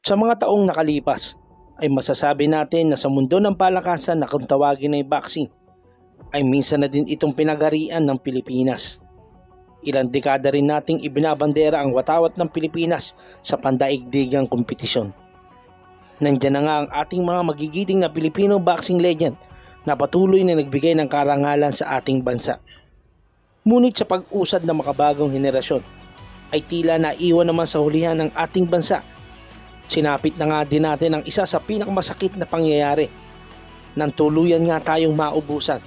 Sa mga taong nakalipas ay masasabi natin na sa mundo ng palakasan na kung tawagin ay boxing ay minsan na din itong pinagarian ng Pilipinas. Ilang dekada rin nating ibinabandera ang watawat ng Pilipinas sa pandaigdigang kompetisyon. Nandiyan na nga ang ating mga magigiting na Pilipino boxing legend na patuloy na nagbigay ng karangalan sa ating bansa. Ngunit sa pag-usad ng makabagong henerasyon ay tila naiwan naman sa hulihan ng ating bansa. Sinapit na nga din natin ang isa sa pinakamasakit na pangyayari nang tuluyan nga tayong maubusan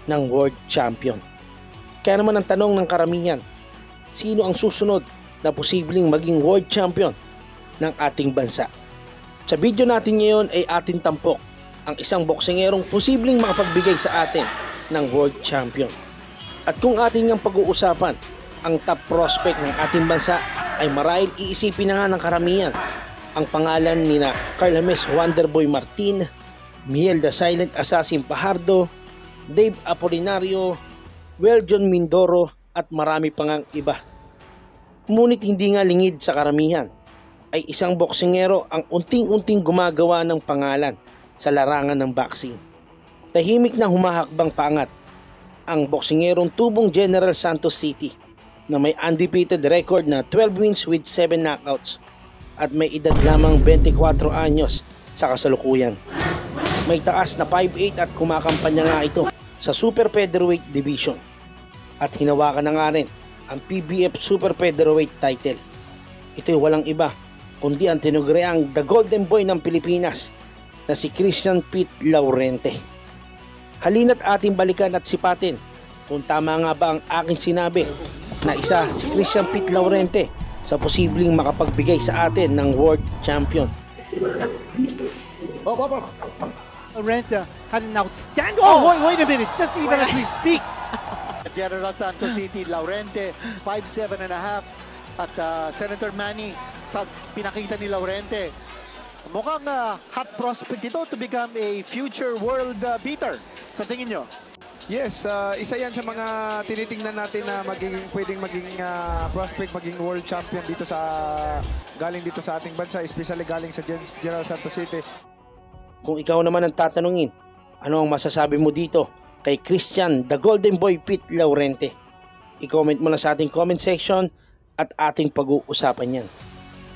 ng world champion. Kaya naman ang tanong ng karamihan, sino ang susunod na posibleng maging world champion ng ating bansa? Sa video natin ngayon ay atin tampok ang isang boksingerong posibleng makapagbigay sa atin ng world champion. At kung atin ngang pag-uusapan ang top prospect ng ating bansa ay marahil iisipin na nga ng karamihan ang pangalan ni na Carlames Wonderboy Martin, Miel the Silent Assassin Fajardo, Dave Apolinario, Weljon Mindoro at marami pang ang iba. Ngunit hindi nga lingid sa karamihan ay isang boksingero ang unting-unting gumagawa ng pangalan sa larangan ng boxing. Tahimik na humahakbang paangat ang boksingerong tubong General Santos City na may undefeated record na 12 wins with 7 knockouts at may edad lamang 24 anyos sa kasalukuyan. May taas na 5'8" at kumakampanya nga ito sa Super Featherweight Division at hinawakan na nga rin ang PBF Super Featherweight title. Ito'y walang iba kundi ang tinuguriang The Golden Boy ng Pilipinas na si Christian Pete Laurente. Halina't ating balikan at sipatin kung tama nga ba ang aking sinabi na isa si Christian Pete Laurente sa posibleng makapagbigay sa atin ng world champion. Laurente had an outstanding... Oh, wait a minute. Just even as we speak. General Santos City, Laurente, 5'7.5". At Senator Manny, sa pinakita ni Laurente, mukhang hot prospect ito to become a future world beater. Sa tingin nyo? Yes, isa yan sa mga tinitingnan natin na pwedeng maging prospect, maging world champion dito galing dito sa ating bansa, especially galing sa General Santos City. Kung ikaw naman ang tatanungin, ano ang masasabi mo dito kay Christian The Golden Boy Pete Laurente? I-comment mo na sa ating comment section at ating pag-uusapan yan.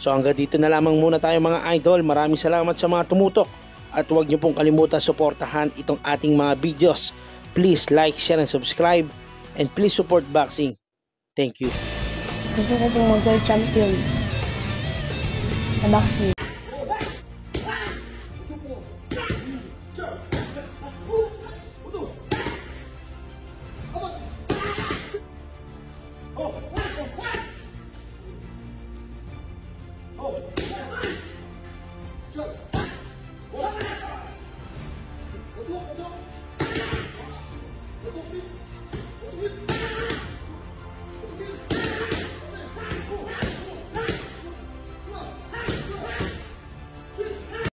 So hanggang dito na lamang muna tayo mga idol. Maraming salamat sa mga tumutok at huwag niyo pong kalimutan suportahan itong ating mga videos. Please like, share, and subscribe. And please support boxing. Thank you. Gusto ko pong mag-world champion sa boxing.